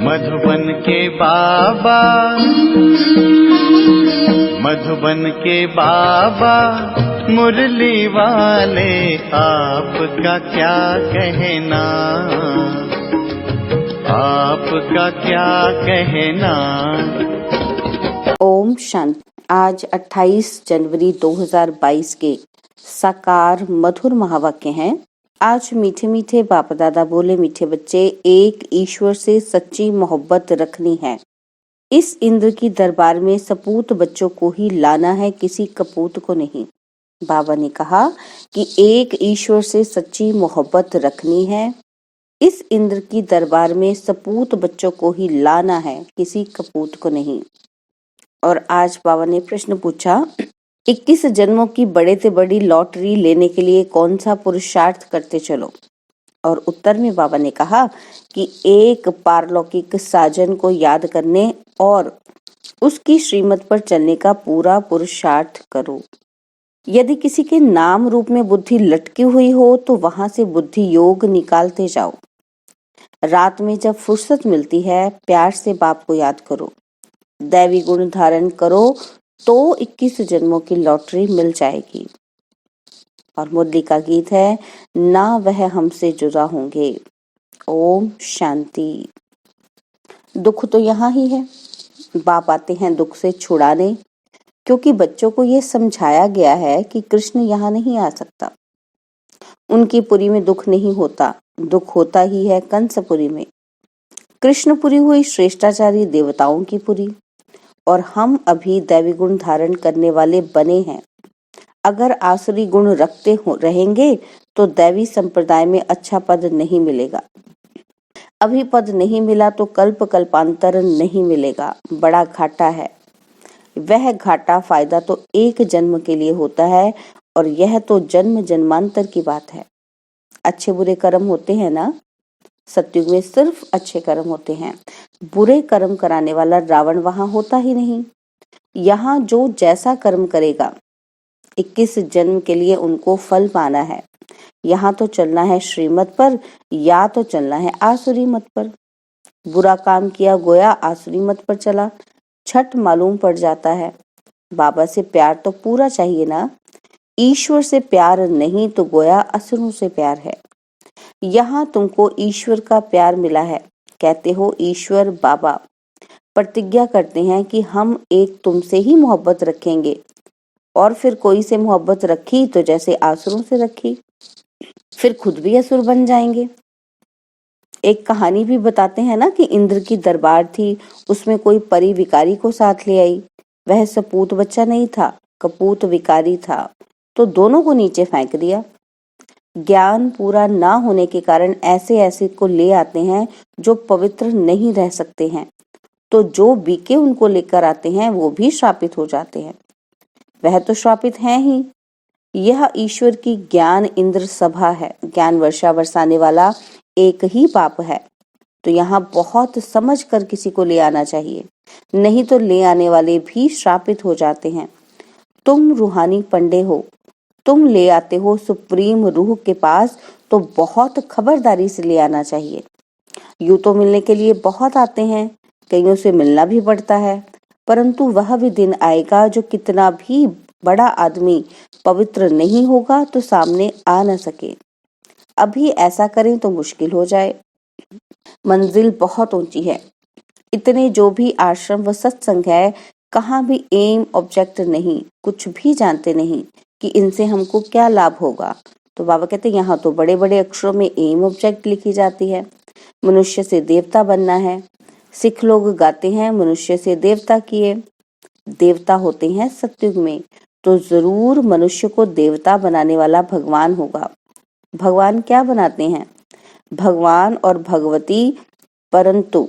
मधुबन के बाबा, मधुबन के बाबा मुरली वाले, आपका क्या कहना, आपका क्या कहना। ओम शांति। आज 28 जनवरी 2022 के साकार मधुर महावाक्य हैं। आज मीठे मीठे बाप दादा बोले, मीठे बच्चे, एक ईश्वर से सच्ची मोहब्बत रखनी है। इस इंद्र की दरबार में सपूत बच्चों को ही लाना है, किसी कपूत को नहीं। बाबा ने कहा कि एक ईश्वर से सच्ची मोहब्बत रखनी है। इस इंद्र की दरबार में सपूत बच्चों को ही लाना है, किसी कपूत को नहीं। और आज बाबा ने प्रश्न पूछा, 21 जन्मों की बड़े से बड़ी लॉटरी लेने के लिए कौन सा पुरुषार्थ करते चलो। और उत्तर में बाबा ने कहा कि एक पारलौकिक साजन को याद करने और उसकी श्रीमत पर चलने का पूरा पुरुषार्थ करो। यदि किसी के नाम रूप में बुद्धि लटकी हुई हो तो वहां से बुद्धि योग निकालते जाओ। रात में जब फुर्सत मिलती है, प्यार से बाप को याद करो, दैवी गुण धारण करो तो 21 जन्मों की लॉटरी मिल जाएगी। और मुरली का गीत है, ना वह हमसे जुदा होंगे। ओम शांति। दुख तो यहाँ ही है, बाप आते हैं दुख से छुड़ाने, क्योंकि बच्चों को ये समझाया गया है कि कृष्ण यहाँ नहीं आ सकता। उनकी पुरी में दुख नहीं होता, दुख होता ही है कंसपुरी में। कृष्णपुरी हुई श्रेष्ठाचारी देवताओं की पुरी, और हम अभी दैवी गुण धारण करने वाले बने हैं। अगर आसुरी गुण रखते रहेंगे तो दैवी संप्रदाय में अच्छा पद नहीं मिलेगा। अभी पद नहीं मिला तो कल्प कल्पांतर नहीं मिलेगा, बड़ा घाटा है। वह घाटा फायदा तो एक जन्म के लिए होता है, और यह तो जन्म जन्मांतर की बात है। अच्छे बुरे कर्म होते हैं ना, सतयुग में सिर्फ अच्छे कर्म होते हैं। बुरे कर्म कराने वाला रावण वहां होता ही नहीं। यहाँ जो जैसा कर्म करेगा 21 जन्म के लिए उनको फल पाना है। यहाँ तो चलना है श्रीमत पर, या तो चलना है आसुरी मत पर। बुरा काम किया गोया आसुरी मत पर चला, छठ मालूम पड़ जाता है। बाबा से प्यार तो पूरा चाहिए ना। ईश्वर से प्यार नहीं तो गोया असुरों से प्यार है। यहाँ तुमको ईश्वर का प्यार मिला है, कहते हो ईश्वर बाबा। प्रतिज्ञा करते हैं कि हम एक तुमसे ही मोहब्बत रखेंगे, और फिर कोई से मोहब्बत रखी तो जैसे आसुरों से रखी, फिर खुद भी असुर बन जाएंगे। एक कहानी भी बताते हैं ना कि इंद्र की दरबार थी, उसमें कोई परी विकारी को साथ ले आई। वह सपूत बच्चा नहीं था, कपूत विकारी था, तो दोनों को नीचे फेंक दिया। ज्ञान पूरा ना होने के कारण ऐसे ऐसे को ले आते हैं जो पवित्र नहीं रह सकते हैं, तो जो बीके उनको लेकर आते हैं वो भी श्रापित हो जाते हैं। वह तो श्रापित हैं ही। यह ईश्वर की ज्ञान इंद्र सभा है। ज्ञान वर्षा बरसाने वाला एक ही बाप है, तो यहाँ बहुत समझ कर किसी को ले आना चाहिए, नहीं तो ले आने वाले भी श्रापित हो जाते हैं। तुम रूहानी पंडे हो, तुम ले आते हो सुप्रीम रूह के पास, तो बहुत खबरदारी से ले आना चाहिए। यूं तो मिलने के लिए बहुत आते हैं, कईयों से मिलना भी पड़ता है, परंतु वह भी दिन आएगा जो कितना भी बड़ा आदमी पवित्र नहीं होगा तो सामने आ न सके। अभी ऐसा करें तो मुश्किल हो जाए। मंजिल बहुत ऊंची है। इतने जो भी आश्रम व सत्संग है, कहाँ भी एम ऑब्जेक्ट नहीं, कुछ भी जानते नहीं कि इनसे हमको क्या लाभ होगा। तो बाबा कहते हैं यहाँ तो बड़े बड़े अक्षरों में एम ऑब्जेक्ट लिखी जाती है। मनुष्य से देवता बनना है। सिख लोग गाते हैं, मनुष्य से देवता किए। देवता होते हैं सतयुग में, तो जरूर मनुष्य को देवता बनाने वाला भगवान होगा। भगवान क्या बनाते हैं? भगवान और भगवती, परंतु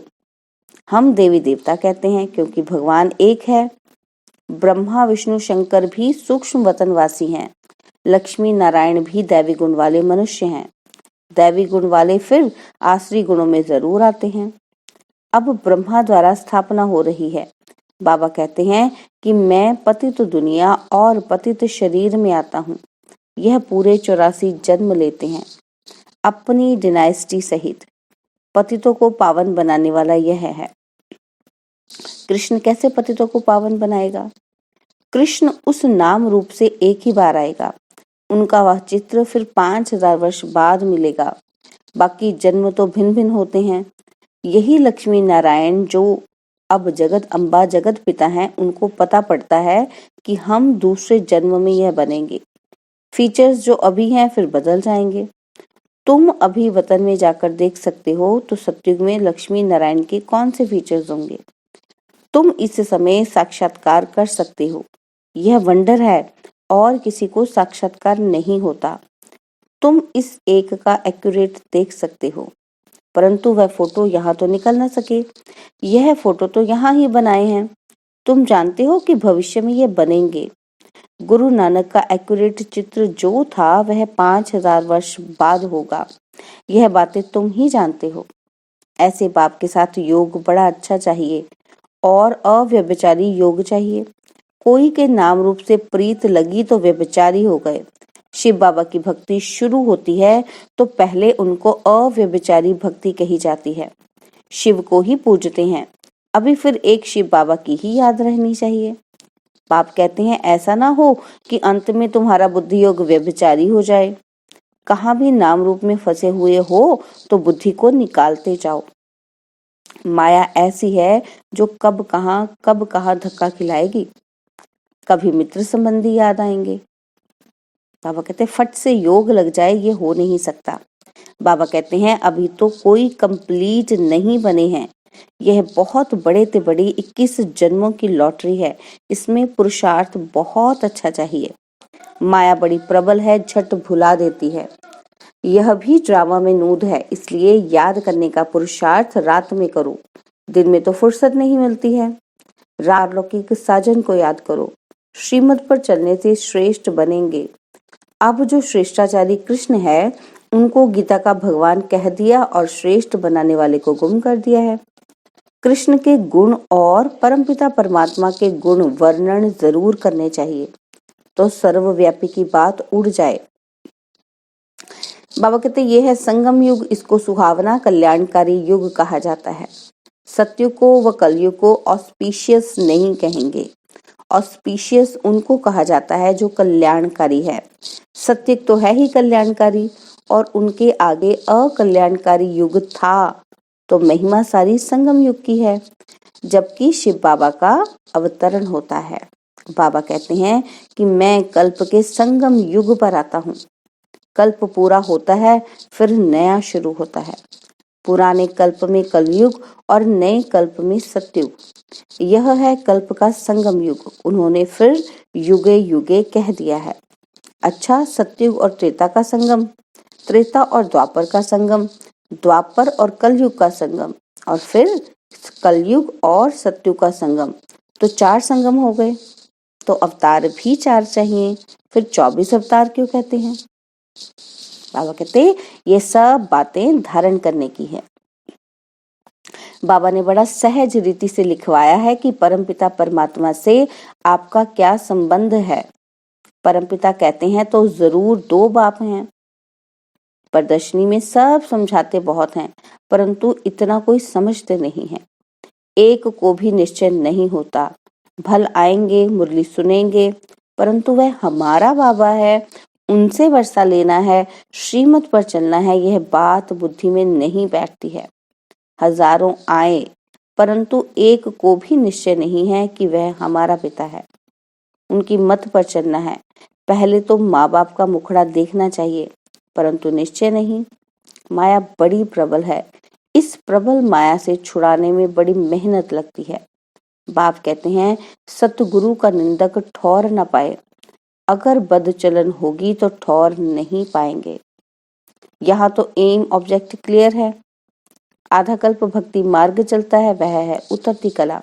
हम देवी देवता कहते हैं क्योंकि भगवान एक है। ब्रह्मा विष्णु शंकर भी सूक्ष्म वतनवासी हैं। लक्ष्मी नारायण भी दैवी गुण वाले मनुष्य हैं। दैवी गुण वाले फिर आसुरी गुणों में जरूर आते हैं। अब ब्रह्मा द्वारा स्थापना हो रही है। बाबा कहते हैं कि मैं पतित दुनिया और पतित शरीर में आता हूँ। यह पूरे 84 जन्म लेते हैं अपनी डिनाइस्टी सहित। पतितों को पावन बनाने वाला यह है। कृष्ण कैसे पतितों को पावन बनाएगा? कृष्ण उस नाम रूप से एक ही बार आएगा। उनका वह चित्र फिर 5000 वर्ष बाद मिलेगा। बाकी जन्म तो भिन्न भिन्न होते हैं। यही लक्ष्मी नारायण जो अब जगत अम्बा जगत पिता हैं, उनको पता पड़ता है कि हम दूसरे जन्म में यह बनेंगे। फीचर्स जो अभी हैं फिर बदल जाएंगे। तुम अभी वतन में जाकर देख सकते हो तो सतयुग में लक्ष्मी नारायण के कौन से फीचर्स होंगे। तुम इस समय साक्षात्कार कर सकते हो। यह वंडर है और किसी को साक्षात्कार नहीं होता। तुम इस एक का एक्यूरेट देख सकते हो, परंतु वह फोटो यहाँ तो निकल न सके। यह फोटो तो यहाँ ही बनाए हैं। तुम जानते हो कि भविष्य में ये बनेंगे। गुरु नानक का एक्यूरेट चित्र जो था वह 5000 वर्ष बाद होगा। यह बातें तुम ही जानते हो। ऐसे बाप के साथ योग बड़ा अच्छा चाहिए और अव्यभिचारी योग चाहिए। कोई के नाम रूप से प्रीत लगी तो व्यभिचारी हो गए। शिव बाबा की भक्ति शुरू होती है तो पहले उनको अव्यभिचारी भक्ति कही जाती है। शिव को ही पूजते हैं, अभी फिर एक शिव बाबा की ही याद रहनी चाहिए। बाप कहते हैं ऐसा ना हो कि अंत में तुम्हारा बुद्धि योग व्यभिचारी हो जाए। कहाँ भी नाम रूप में फंसे हुए हो तो बुद्धि को निकालते जाओ। माया ऐसी है जो कब कहाँ धक्का खिलाएगी। कभी मित्र संबंधी याद आएंगे। बाबा कहते हैं फट से योग लग जाए, ये हो नहीं सकता। बाबा कहते हैं अभी तो कोई कंप्लीट नहीं बने हैं। यह बहुत बड़े से बड़ी 21 जन्मों की लॉटरी है। इसमें पुरुषार्थ बहुत अच्छा चाहिए। माया बड़ी प्रबल है, झट भुला देती है। यह भी ड्रामा में नूद है, इसलिए याद करने का पुरुषार्थ रात में करो। दिन में तो फुर्सत नहीं मिलती है। राजलौकिक साजन को याद करो। श्रीमत पर चलने से श्रेष्ठ बनेंगे। अब जो श्रेष्ठाचारी कृष्ण है उनको गीता का भगवान कह दिया और श्रेष्ठ बनाने वाले को गुम कर दिया है। कृष्ण के गुण और परमपिता परमात्मा के गुण वर्णन जरूर करने चाहिए तो सर्वव्यापी की बात उड़ जाए। बाबा कहते ये है संगम युग। इसको सुहावना कल्याणकारी युग कहा जाता है। सत्युग को व कलयुग को ऑस्पिशियस नहीं कहेंगे। ऑस्पिशियस उनको कहा जाता है जो कल्याणकारी है। सत्युग तो है ही कल्याणकारी और उनके आगे अकल्याणकारी युग था, तो महिमा सारी संगम युग की है जबकि शिव बाबा का अवतरण होता है। बाबा कहते हैं कि मैं कल्प के संगम युग पर आता हूँ। कल्प पूरा होता है फिर नया शुरू होता है। पुराने कल्प में कलयुग और नए कल्प में सतयुग। यह है कल्प का संगम युग। उन्होंने फिर युगे युगे कह दिया है। अच्छा, सतयुग और त्रेता का संगम, त्रेता और द्वापर का संगम, द्वापर और कलयुग का संगम और फिर कलयुग और सतयुग का संगम, तो 4 संगम हो गए। तो अवतार भी 4 चाहिए, फिर 24 अवतार क्यों कहते हैं? बाबा कहते ये सब बातें धारण करने की है। बाबा ने बड़ा सहज रीति से लिखवाया है कि परमपिता परमात्मा से आपका क्या संबंध है। परमपिता कहते हैं तो जरूर 2 बाप हैं। प्रदर्शनी में सब समझाते बहुत हैं, परंतु इतना कोई समझते नहीं है। एक को भी निश्चय नहीं होता। भल आएंगे, मुरली सुनेंगे, परंतु वह हमारा बाबा है, उनसे वर्षा लेना है, श्रीमत पर चलना है, यह बात बुद्धि में नहीं बैठती है। हजारों आए, परंतु एक को भी निश्चय नहीं है कि वह हमारा पिता है। उनकी मत पर चलना है। पहले तो माँ बाप का मुखड़ा देखना चाहिए, परंतु निश्चय नहीं। माया बड़ी प्रबल है। इस प्रबल माया से छुड़ाने में बड़ी मेहनत लगती है। बाप कहते हैं सतगुरु का निंदक ठौर न पाए। अगर बदचलन होगी तो ठौर नहीं पाएंगे। यहाँ तो एम ऑब्जेक्ट क्लियर है। आधा कल्प भक्ति मार्ग चलता है, वह है उतरती कला।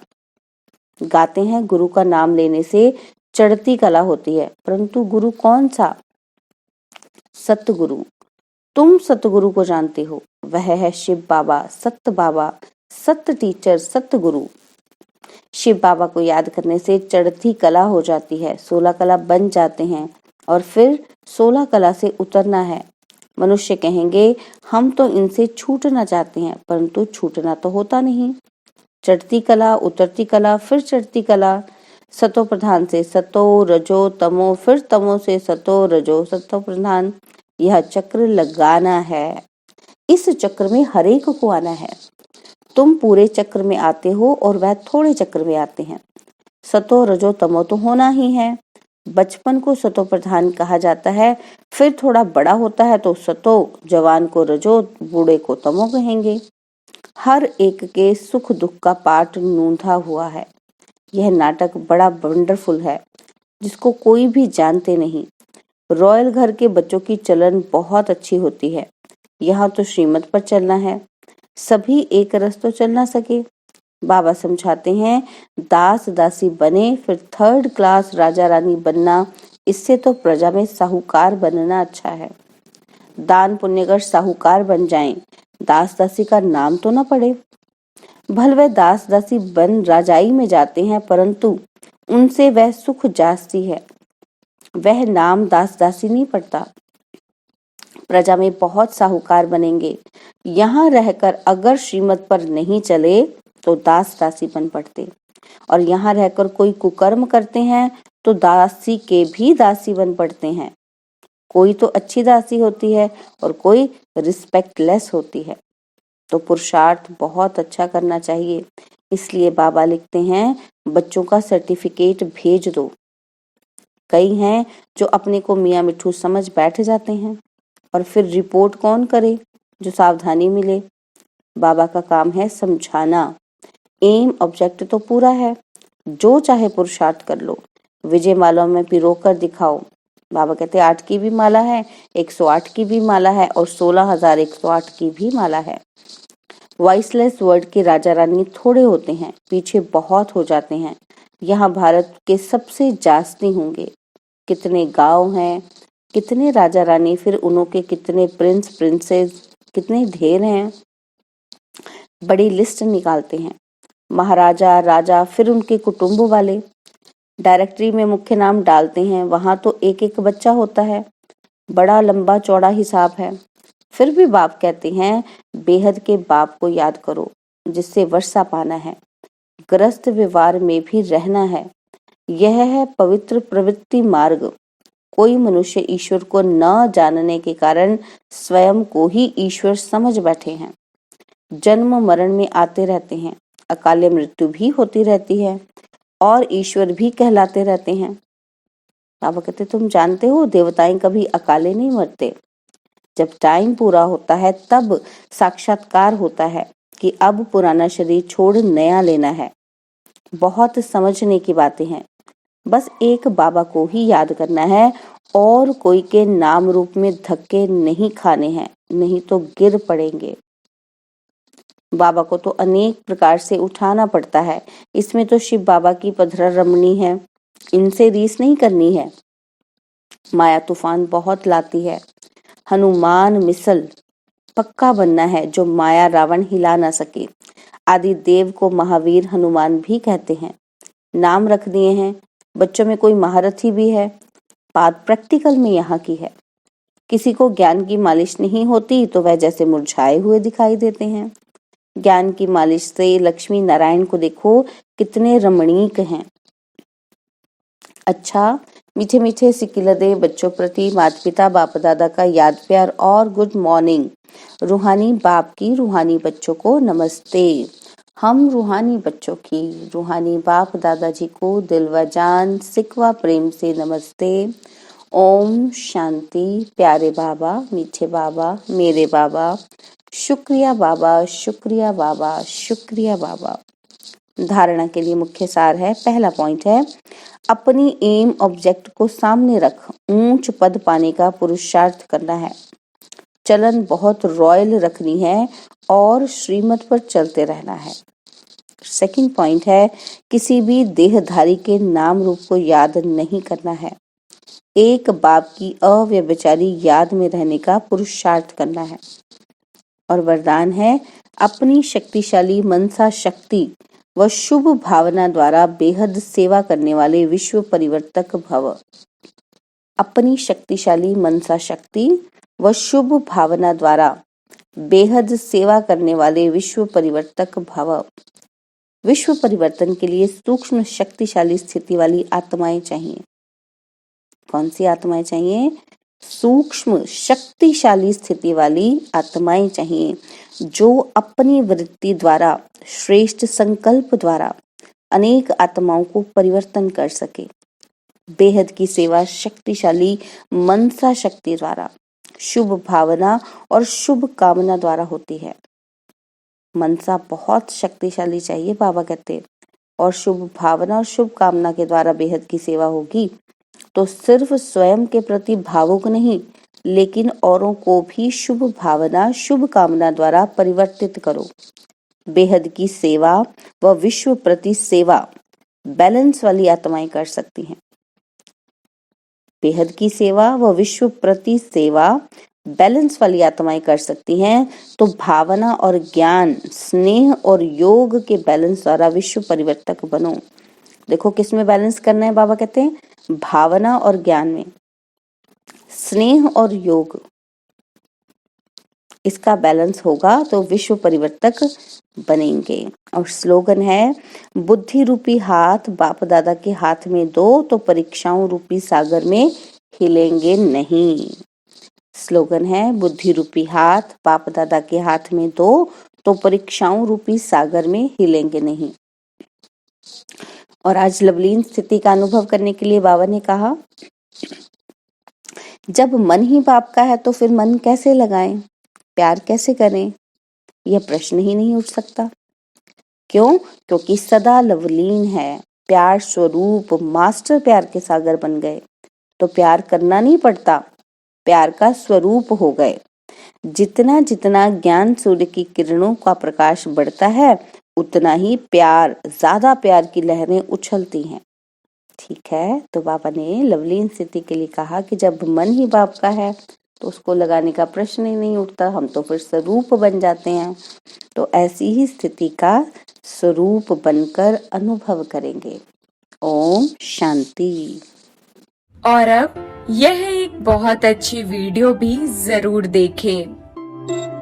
गाते हैं गुरु का नाम लेने से चढ़ती कला होती है, परंतु गुरु कौन सा? सतगुरु। तुम सतगुरु को जानते हो, वह है शिव बाबा, सत्य बाबा, सत्य टीचर, सतगुरु। शिव बाबा को याद करने से चढ़ती कला हो जाती है, 16 कला बन जाते हैं और फिर 16 कला से उतरना है। मनुष्य कहेंगे हम तो इनसे छूटना चाहते हैं, परंतु छूटना तो होता नहीं। चढ़ती कला, उतरती कला, फिर चढ़ती कला, सतो प्रधान से सतो, रजो, तमो, फिर तमो से सतो, रजो, सतो प्रधान। यह चक्र लगाना है। इस चक्र में हर एक को आना है। तुम पूरे चक्र में आते हो और वह थोड़े चक्र में आते हैं। सतो, रजो, तमो तो होना ही है। बचपन को सतो प्रधान कहा जाता है, फिर थोड़ा बड़ा होता है तो सतो, जवान को रजो, बूढ़े को तमो कहेंगे। हर एक के सुख दुख का पाठ नूंधा हुआ है। यह नाटक बड़ा वंडरफुल है, जिसको कोई भी जानते नहीं। रॉयल घर के बच्चों की चलन बहुत अच्छी होती है। यहाँ तो श्रीमत पर चलना है, सभी एक रस तो चल ना सके। बाबा समझाते हैं, दास दासी बने फिर थर्ड क्लास राजा रानी बनना, इससे तो प्रजा में साहूकार बनना अच्छा है। दान पुण्य कर साहूकार बन जाएं, दास दासी का नाम तो न पड़े। भल वह दास दासी बन राजाई में जाते हैं, परंतु उनसे वह सुख जास्ती है, वह नाम दास दासी नहीं पड़ता। प्रजा में बहुत साहूकार बनेंगे। यहाँ रहकर अगर श्रीमत पर नहीं चले तो दास दासी बन पड़ते, और यहाँ रहकर कोई कुकर्म करते हैं तो दासी के भी दासी बन पड़ते हैं। कोई तो अच्छी दासी होती है और कोई रिस्पेक्टलेस होती है। तो पुरुषार्थ बहुत अच्छा करना चाहिए। इसलिए बाबा लिखते हैं, बच्चों का सर्टिफिकेट भेज दो। कई हैं जो अपने को मियाँ मिट्ठू समझ बैठ जाते हैं, और फिर रिपोर्ट कौन करे जो सावधानी मिले। बाबा का काम है समझाना। एम ऑब्जेक्ट तो पूरा है, जो चाहे पुरुषार्थ कर लो, विजय माला में पिरो कर दिखाओ। बाबा कहते 8 की भी माला है, 108 की भी माला है और 16,108 की भी माला है। वॉइसलेस वर्ड के राजा रानी थोड़े होते हैं, पीछे बहुत हो जाते हैं। यहाँ भारत के सबसे जास्ती होंगे। कितने गांव हैं, कितने राजा रानी, फिर उनों के कितने प्रिंस प्रिंसेस, कितने ढेर हैं। बड़ी लिस्ट निकालते हैं। महाराजा, राजा, फिर उनके कुटुंब वाले। डायरेक्टरी में मुख्य नाम डालते हैं, वहां तो एक एक बच्चा होता है। बड़ा लंबा चौड़ा हिसाब है। फिर भी बाप कहते हैं, बेहद के बाप को याद करो, जिससे वर्षा पाना है, ग्रस्त व्यवहार में भी रहना है। यह है पवित्र प्रवृत्ति मार्ग। कोई मनुष्य ईश्वर को न जानने के कारण स्वयं को ही ईश्वर समझ बैठे हैं। जन्म मरण में आते रहते हैं, अकाले मृत्यु भी होती रहती है, और ईश्वर भी कहलाते रहते हैं। बाबा कहते तुम जानते हो, देवताएं कभी अकाले नहीं मरते। जब टाइम पूरा होता है तब साक्षात्कार होता है कि अब पुराना शरीर छोड़ नया लेना है। बहुत समझने की बातें हैं। बस एक बाबा को ही याद करना है, और कोई के नाम रूप में धक्के नहीं खाने हैं, नहीं तो गिर पड़ेंगे। बाबा को तो अनेक प्रकार से उठाना पड़ता है। इसमें तो शिव बाबा की पधरा रमणी है, इनसे रीस नहीं करनी है। माया तूफान बहुत लाती है। हनुमान मिसल पक्का बनना है, जो माया रावण हिला ना सके। आदि देव को महावीर हनुमान भी कहते हैं। नाम रख दिए हैं। बच्चों में कोई महारथी भी है। बात प्रैक्टिकल में यहाँ की है। किसी को ज्ञान की मालिश नहीं होती तो वह जैसे मुरझाए हुए दिखाई देते हैं। ज्ञान की मालिश से लक्ष्मी नारायण को देखो, कितने रमणीक हैं। अच्छा, मीठे मीठे सिकिलदे बच्चों प्रति माता पिता बाप दादा का याद प्यार और गुड मॉर्निंग। रूहानी बाप की रूहानी बच्चों को नमस्ते। हम रूहानी बच्चों की रूहानी बाप दादाजी को दिल व जान सिकवा प्रेम से नमस्ते। ओम शांति। प्यारे बाबा, मीठे बाबा, मेरे बाबा, शुक्रिया बाबा, शुक्रिया बाबा, शुक्रिया बाबा। धारणा के लिए मुख्य सार है। पहला पॉइंट है, अपनी एम ऑब्जेक्ट को सामने रख ऊंच पद पाने का पुरुषार्थ करना है। चलन बहुत रॉयल रखनी है और श्रीमत पर चलते रहना है। सेकंड पॉइंट है, किसी भी देहधारी के नाम रूप को याद नहीं करना है। एक बाप की अव्यभिचारी याद में रहने का पुरुषार्थ करना है। और वरदान है, अपनी शक्तिशाली मनसा शक्ति व शुभ भावना द्वारा बेहद सेवा करने वाले विश्व परिवर्तक भव। अपनी शक्तिशाली मनसा शक्ति व शुभ भावना द्वारा बेहद सेवा करने वाले विश्व परिवर्तक भव। विश्व परिवर्तन के लिए सूक्ष्म शक्तिशाली स्थिति वाली आत्माएं चाहिए। कौन सी आत्माएं चाहिए? सूक्ष्म शक्तिशाली स्थिति वाली आत्माएं चाहिए, जो अपनी वृत्ति द्वारा, श्रेष्ठ संकल्प द्वारा अनेक आत्माओं को परिवर्तन कर सके। बेहद की सेवा शक्तिशाली मनसा शक्ति द्वारा, शुभ भावना और शुभ कामना द्वारा होती है। मनसा बहुत शक्तिशाली चाहिए बाबा कहते हैं, और शुभ भावना और शुभ कामना के द्वारा बेहद की सेवा होगी तो सिर्फ स्वयं के प्रति भावुक नहीं, लेकिन औरों को भी शुभ भावना शुभ कामना द्वारा परिवर्तित करो। बेहद की सेवा व विश्व प्रति सेवा बैलेंस वाली आत्माएं कर सकती हैं। बेहद की सेवा व विश्व प्रति सेवा बैलेंस वाली आत्माएं कर सकती हैं, तो भावना और ज्ञान, स्नेह और योग के बैलेंस द्वारा विश्व परिवर्तक बनो। देखो किस में बैलेंस करना है, बाबा कहते हैं भावना और ज्ञान में, स्नेह और योग, इसका बैलेंस होगा तो विश्व परिवर्तक बनेंगे। और स्लोगन है, बुद्धि रूपी हाथ बाप दादा के हाथ में दो तो परीक्षाओं रूपी सागर में हिलेंगे नहीं। स्लोगन है, बुद्धि रूपी हाथ बाप दादा के हाथ में दो तो परीक्षाओं रूपी सागर में हिलेंगे नहीं। और आज लवलीन स्थिति का अनुभव करने के लिए बाबा ने कहा, जब मन ही बाप का है तो फिर मन कैसे लगाएं, प्यार कैसे करें, यह प्रश्न ही नहीं उठ सकता। क्यों? क्योंकि सदा लवलीन है, प्यार स्वरूप मास्टर प्यार के सागर बन गए, तो प्यार करना नहीं पड़ता, प्यार का स्वरूप हो गए। जितना जितना ज्ञान सूर्य की किरणों का प्रकाश बढ़ता है, उतना ही प्यार, ज्यादा प्यार की लहरें उछलती हैं। ठीक है, तो बाबा ने लवलीन स्थिति के लिए कहा कि जब मन ही बाप का है तो उसको लगाने का प्रश्न ही नहीं उठता, हम तो फिर स्वरूप बन जाते हैं। तो ऐसी ही स्थिति का स्वरूप बनकर अनुभव करेंगे। ओम शांति। और अब यह एक बहुत अच्छी वीडियो भी जरूर देखें।